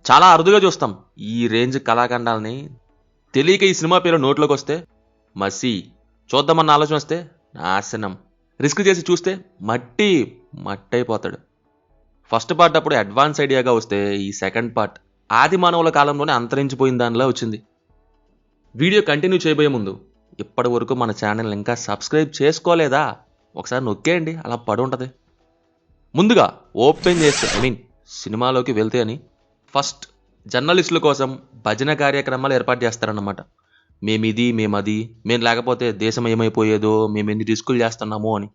చాలా అరుదుగా చూస్తాం ఈ రేంజ్ కళాఖండాలని. తెలియక ఈ సినిమా పేరు నోట్లోకి వస్తే మసి, చూద్దామన్న ఆలోచన వస్తే నాశనం, రిస్క్ చేసి చూస్తే మట్టి అయిపోతాడు. ఫస్ట్ పార్ట్ అప్పుడు అడ్వాన్స్ ఐడియాగా వస్తే ఈ సెకండ్ పార్ట్ ఆది మానవుల కాలంలోనే అంతరించిపోయిన దానిలా వచ్చింది. వీడియో కంటిన్యూ చేయబోయే ముందు ఇప్పటి వరకు మన ఛానల్ ఇంకా సబ్స్క్రైబ్ చేసుకోలేదా ఒకసారి నొక్కేయండి, అలా పడి ఉంటుంది. ముందుగా ఓపెన్ చేస్తే సినిమాలోకి వెళ్తే అని ఫస్ట్ జర్నలిస్టుల కోసం భజన కార్యక్రమాలు ఏర్పాటు చేస్తారన్నమాట. మేమిది మేమది, మేము లేకపోతే దేశం ఏమైపోయేదో, మేము ఎన్ని రిస్కులు చేస్తున్నామో అని.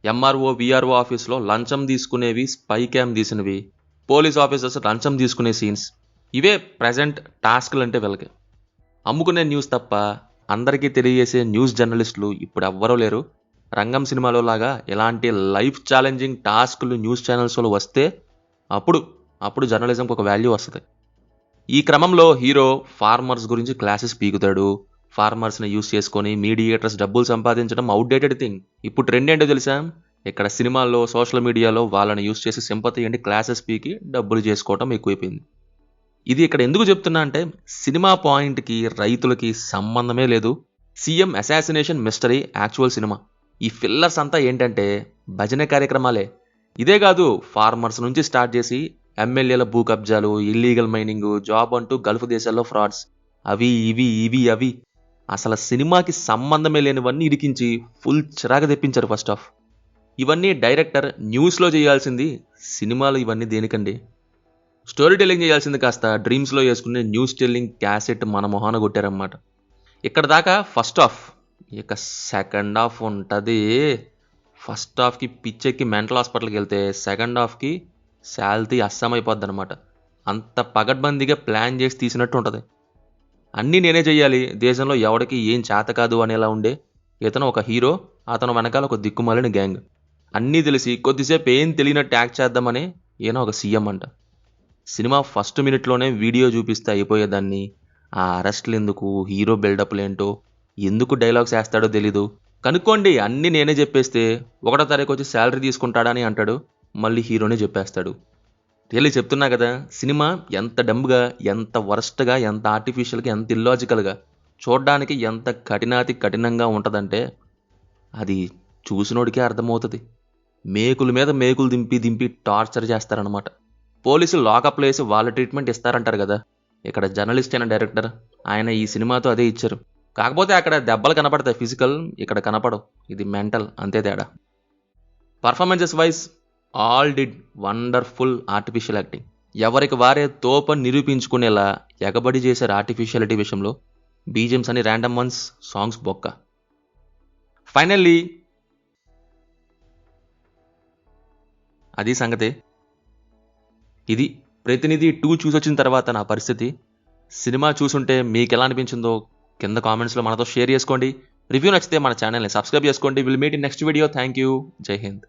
ఎంఆర్ఓ విఆర్ఓ ఆఫీస్లో లంచం తీసుకునేవి, స్పై క్యామ్ తీసినవి, పోలీస్ ఆఫీసర్స్ లంచం తీసుకునే సీన్స్, ఇవే ప్రజెంట్ టాస్క్లు అంటే వీళ్ళకి. అమ్ముకునే న్యూస్ తప్ప అందరికీ తెలియజేసే న్యూస్ జర్నలిస్టులు ఇప్పుడు ఎవ్వరూ లేరు. రంగం సినిమాలో లాగా ఎలాంటి లైఫ్ ఛాలెంజింగ్ టాస్క్లు న్యూస్ ఛానల్స్లో వస్తే అప్పుడు జర్నలిజంకి ఒక వాల్యూ వస్తుంది. ఈ క్రమంలో హీరో ఫార్మర్స్ గురించి క్లాసెస్ పీకుతాడు. ఫార్మర్స్ని యూస్ చేసుకొని మీడియేటర్స్ డబ్బులు సంపాదించడం అవుట్డేటెడ్ థింగ్. ఇప్పుడు ట్రెండ్ ఏంటో తెలుసా? ఇక్కడ సినిమాల్లో సోషల్ మీడియాలో వాళ్ళని యూస్ చేసి సింపతి అండి క్లాసెస్ పీకి డబ్బులు చేసుకోవటం ఎక్కువైపోయింది. ఇది ఇక్కడ ఎందుకు చెప్తున్నా అంటే సినిమా పాయింట్కి రైతులకి సంబంధమే లేదు. CM assassination mystery actual cinema. ఈ ఫిల్లర్స్ అంతా ఏంటంటే భజన కార్యక్రమాలే. ఇదే కాదు, ఫార్మర్స్ నుంచి స్టార్ట్ చేసి ఎమ్మెల్యేల భూ కబ్జాలు, ఇల్లీగల్ మైనింగ్, జాబ్ అంటూ గల్ఫ్ దేశాల్లో ఫ్రాడ్స్, అవి అసలు సినిమాకి సంబంధమే లేనివన్నీ ఇరికించి ఫుల్ చిరాకు తెప్పించారు ఫస్ట్ హాఫ్. ఇవన్నీ డైరెక్టర్ న్యూస్లో చేయాల్సింది, సినిమాలు ఇవన్నీ దేనికండి? స్టోరీ టెల్లింగ్ చేయాల్సింది కాస్త డ్రీమ్స్లో వేసుకునే న్యూస్ టెల్లింగ్ క్యాసెట్ మన మొహాన కొట్టారన్నమాట. ఇక్కడ దాకా ఫస్ట్ హాఫ్. ఇక సెకండ్ హాఫ్ ఉంటుంది. ఫస్ట్ హాఫ్కి పిచ్చెక్కి మెంటల్ హాస్పిటల్కి వెళ్తే సెకండ్ హాఫ్కి శాలరీ అస్సమైపోద్ది అనమాట. అంత పగడ్బందీగా ప్లాన్ చేసి తీసినట్టు ఉంటుంది. అన్నీ నేనే చెయ్యాలి, దేశంలో ఎవరికి ఏం చేత కాదు అనేలా ఉండే ఇతను ఒక హీరో, అతను వెనకాల ఒక దిక్కుమాలిన గ్యాంగ్. అన్నీ తెలిసి కొద్దిసేపు ఏం తెలియనట్టు యాక్ట్ చేద్దామని ఈయన ఒక సీఎం అంట. సినిమా ఫస్ట్ మినిట్లోనే వీడియో చూపిస్తే అయిపోయేదాన్ని. ఆ అరెస్ట్లు ఎందుకు, హీరో బిల్డప్లు ఎందుకు డైలాగ్స్ వేస్తాడో తెలీదు. కనుక్కోండి, అన్నీ నేనే చెప్పేస్తే 1వ తారీఖు వచ్చి శాలరీ తీసుకుంటాడా అని అంటాడు, మళ్ళీ హీరోనే చెప్పేస్తాడు. రియల్లీ చెప్తున్నా కదా, సినిమా ఎంత డంబ్గా, ఎంత వరస్ట్గా, ఎంత ఆర్టిఫిషియల్గా, ఎంత ఇల్లాజికల్గా, చూడడానికి ఎంత కఠినంగా ఉంటుందంటే అది చూసినోడికే అర్థమవుతుంది. మేకుల మీద మేకులు దింపి టార్చర్ చేస్తారనమాట. పోలీసులు లాకప్లో వేసి వాళ్ళ ట్రీట్మెంట్ ఇస్తారంటారు కదా, ఇక్కడ జర్నలిస్ట్ అయిన డైరెక్టర్ ఆయన ఈ సినిమాతో అదే ఇచ్చారు. కాకపోతే అక్కడ దెబ్బలు కనపడతాయి ఫిజికల్, ఇక్కడ కనపడవు. ఇది మెంటల్, అంతే తేడా. Performances wise all did wonderful artificial acting. ఎవరికి వారే తోపని నిరూపించుకునేలా ఎగబడి చేశారు ఆర్టిఫిషియాలిటీ విషయంలో. బీజిఎమ్స్ అని ర్యాండమ్ వన్స్, సాంగ్స్ బొక్క. ఫైనల్లీ అది సంగతే. ఇది ప్రతినిధి 2 చూసొచ్చిన తర్వాత నా పరిస్థితి. సినిమా చూసుంటే మీకు ఎలా అనిపించిందో కింద కామెంట్స్లో మనతో షేర్ చేసుకోండి. రివ్యూ నచ్చితే మన ఛానల్ని సబ్స్క్రైబ్ చేసుకోండి. Will meet in next video. Thank you. జై హింద్.